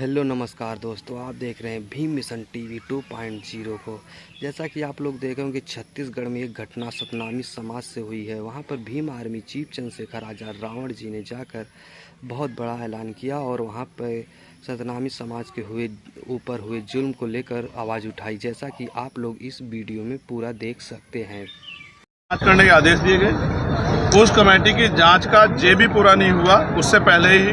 Hello नमस्कार दोस्तों, आप देख रहे हैं भीम मिशन टीवी 2.0 को। जैसा कि आप लोग देख रहे होंगे, छत्तीसगढ़ में एक घटना सतनामी समाज से हुई है। वहां पर भीम आर्मी चीफ चंद्रशेखर आज़ाद रावण जी ने जाकर बहुत बड़ा ऐलान किया और वहां पर सतनामी समाज के ऊपर हुए जुल्म को लेकर आवाज़ उठाई, जैसा कि आप लोग इस वीडियो में पूरा देख सकते हैं। जांच करने के आदेश दिए गए। उस कमेटी की जांच का जे भी पूरा नहीं हुआ, उससे पहले ही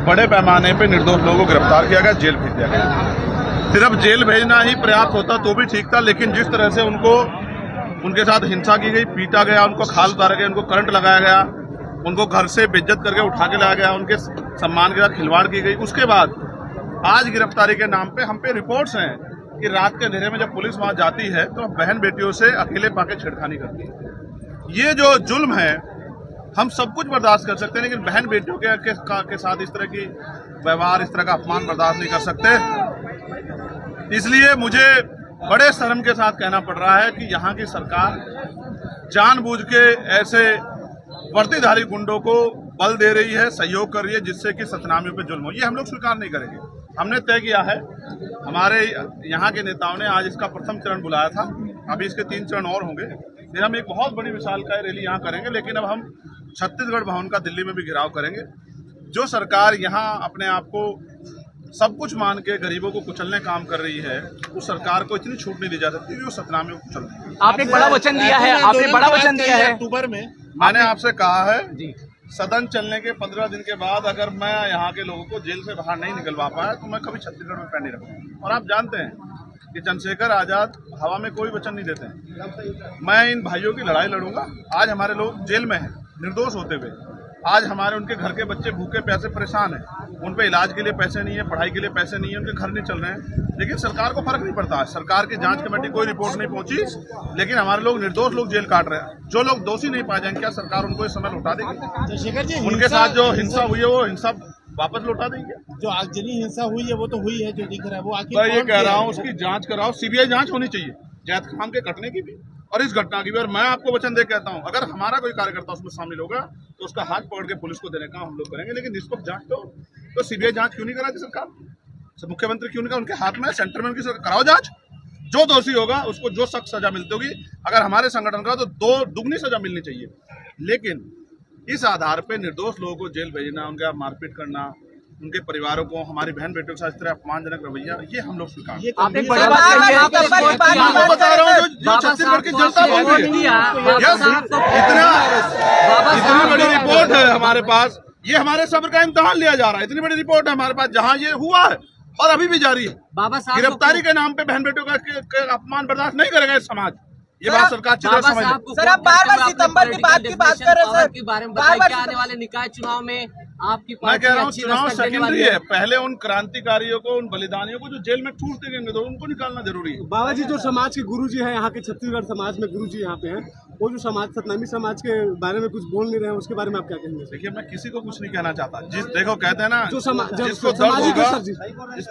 बड़े पैमाने पे निर्दोष लोगों को गिरफ्तार किया गया, जेल भेज दिया गया। सिर्फ जेल भेजना ही पर्याप्त होता तो भी ठीक था, लेकिन जिस तरह से उनके साथ हिंसा की गई, पीटा गया, उनको खाल उतारा गया, उनको करंट लगाया गया, उनको घर से बेइज्जत करके उठा के लाया गया, उनके सम्मान के साथ खिलवाड़ की गई। उसके बाद आज गिरफ्तारी के नाम पे हम पे रिपोर्ट्स हैं कि रात के अंधेरे में जब पुलिस वहां जाती है तो बहन बेटियों से अकेले पाके छेड़खानी करती है। ये जो जुल्म है, हम सब कुछ बर्दाश्त कर सकते हैं, लेकिन बहन बेटियों के साथ इस तरह की व्यवहार, इस तरह का अपमान बर्दाश्त नहीं कर सकते। इसलिए मुझे बड़े शर्म के साथ कहना पड़ रहा है कि यहाँ की सरकार जानबूझ के ऐसे वर्दीधारी गुंडों को बल दे रही है, सहयोग कर रही है, जिससे कि सतनामियों पे जुल्म हो। ये हम लोग स्वीकार नहीं करेंगे। हमने तय किया है, हमारे यहाँ के नेताओं ने आज इसका प्रथम चरण बुलाया था, अभी इसके 3 चरण और होंगे। फिर हम एक बहुत बड़ी विशालकाय रैली यहाँ करेंगे, लेकिन अब हम छत्तीसगढ़ भवन का दिल्ली में भी घेराव करेंगे। जो सरकार यहाँ अपने आप को सब कुछ मान के गरीबों को कुचलने काम कर रही है, उस सरकार को इतनी छूट नहीं दी जा सकती कि वो सतनामियों को कुचल रही है। आपने बड़ा वचन दिया है, आपने बड़ा वचन दिया है अक्टूबर में। मैंने आपसे कहा है सदन चलने के 15 दिन के बाद अगर मैं यहाँ के लोगों को जेल से बाहर नहीं निकलवा पाया तो मैं कभी छत्तीसगढ़ में पैर नहीं रखूंगा। और आप जानते हैं कि चंद्रशेखर आजाद हवा में कोई वचन नहीं देते हैं। मैं इन भाइयों की लड़ाई लड़ूंगा। आज हमारे लोग जेल में हैं निर्दोष होते हुए। आज हमारे उनके घर के बच्चे भूखे प्यासे परेशान हैं, उन पे इलाज के लिए पैसे नहीं है, पढ़ाई के लिए पैसे नहीं है, उनके घर नहीं चल रहे हैं, लेकिन सरकार को फर्क नहीं पड़ता है। सरकार की जांच कमेटी कोई रिपोर्ट नहीं पहुंची, लेकिन हमारे लोग निर्दोष लोग जेल काट रहे हैं। जो लोग दोषी नहीं पाए जाएंगे, क्या सरकार उनको इस समय लौटा देगी? उनके साथ जो हिंसा हुई है वो हिंसा वापस लौटा देंगे। जो आगजनी हिंसा हुई है वो तो हुई है, जो दिख रहा है वो आखिर मैं ये कह रहा हूँ उसकी जांच कराओ, सीबीआई जांच होनी चाहिए जैद खान के कटने की भी और इस घटना की भी। और मैं आपको वचन दे कहता हूँ, अगर हमारा कोई कार्यकर्ता उसमें शामिल होगा तो उसका हाथ पकड़ के पुलिस को देने का हम लोग करेंगे, लेकिन निष्पक्ष जांच तो सीबीआई जांच क्यों नहीं कराती सरकार? मुख्यमंत्री क्यों नहीं, उनके हाथ में सेंटर में उनकी कराओ जांच। जो दोषी होगा उसको जो सख्त सजा मिलती होगी, अगर हमारे संगठन का तो दुगनी सजा मिलनी चाहिए। लेकिन इस आधार पर निर्दोष लोगों को जेल भेजना, उनके मारपीट करना, उनके परिवारों को, हमारी बहन बेटियों के साथ इस तरह अपमानजनक रवैया, ये हम लोग स्वीकार। आपने बड़ी बात कही है, बता रहा हूँ जो छत्तीसगढ़ की जनता बोल रही है। इतनी बड़ी रिपोर्ट है हमारे पास, ये हमारे सब्र का इम्तिहान लिया जा रहा है। इतनी बड़ी रिपोर्ट है हमारे पास जहाँ ये हुआ है और अभी भी जारी है। गिरफ्तारी के नाम पे बहन बेटियों का अपमान बर्दाश्त नहीं करेगा इस समाज। ये बात सरकार अच्छी तरह समझ ले। सर, आप बार-बार सितंबर की बात कर रहे हैं सर, के बारे में बताइए, आने वाले निकाय चुनाव में आपकी मैं कह रहा हूँ चुनाव सेकेंडरी है। पहले उन क्रांतिकारियों को, उन बलिदानियों को जो जेल में ठूस देंगे तो उनको निकालना जरूरी है। बाबा जी, जो समाज के गुरु जी हैं, यहाँ के छत्तीसगढ़ समाज में गुरु जी यहाँ पे हैं, वो जो समाज सतनामी समाज के बारे में कुछ बोल नहीं रहे हैं, उसके बारे में आप क्या कहेंगे? देखिए, मैं किसी को कुछ नहीं कहना चाहता। देखो कहते हैं ना, जिसको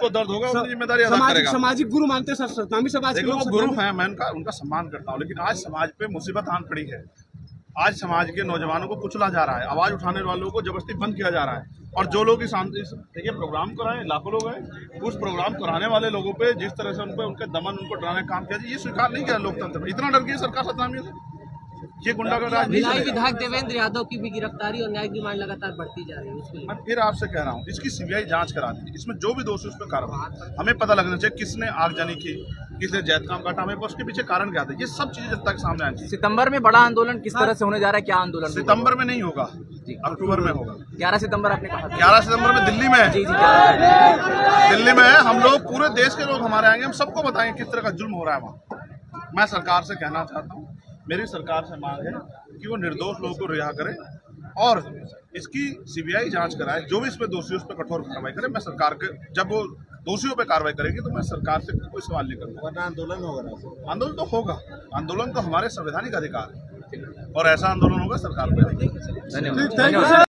दर्द होगा उसकी जिम्मेदारी अदा करेगा। सामाजिक गुरु मानते हैं सतनामी समाज के लोग, गुरु हैं, मैं उनका सम्मान करता हूँ, लेकिन आज समाज पे मुसीबत आन पड़ी है। आज समाज के नौजवानों को कुचला जा रहा है, आवाज उठाने वालों को जबरदस्ती बंद किया जा रहा है। और जो लोग इस देखिए प्रोग्राम कराए, लाखों लोग हैं, उस प्रोग्राम कराने वाले लोगों पे जिस तरह से उनके दमन, उनको डराने का काम किया, ये स्वीकार नहीं किया लोकतंत्र में। इतना डर गई सरकार सतनामियों से, ये गुंडागर्दी राजनीति। विधायक देवेंद्र यादव की भी गिरफ्तारी और न्यायिक डिमांड लगातार बढ़ती जा रही है। मैं फिर आपसे कह रहा हूँ, इसकी सीबीआई जांच करा दी, इसमें जो भी दोषी उस पर कार्रवाई। हमें पता लगना चाहिए किसने आगजनी की, किसने जैद काम काटा, हमें उसके पीछे कारण क्या था, ये सब चीजें जनता के सामने आनी चाहिए। सितंबर में बड़ा आंदोलन किस तरह से होने जा रहा है, क्या आंदोलन? सितंबर में नहीं होगा, अक्टूबर में होगा। 11 सितंबर आपने कहा। 11 सितंबर में दिल्ली में है। दिल्ली में है। हम लोग, पूरे देश के लोग हमारे आएंगे, हम सबको बताएंगे किस तरह का जुल्म हो रहा है वहाँ। मैं सरकार से कहना चाहता हूँ, मेरी सरकार से मांग है कि वो निर्दोष लोगों को रिहा करे और इसकी सीबीआई जांच कराए। जो भी इसमें दोषी उस पर कठोर कार्रवाई करे। मैं सरकार के, जब वो दोषियों पे कार्रवाई करेगी तो मैं सरकार से कोई सवाल नहीं करूँगा। आंदोलन होगा, आंदोलन तो होगा, आंदोलन तो हमारे संवैधानिक अधिकार है और ऐसा आंदोलन होगा सरकार पे। धन्यवाद।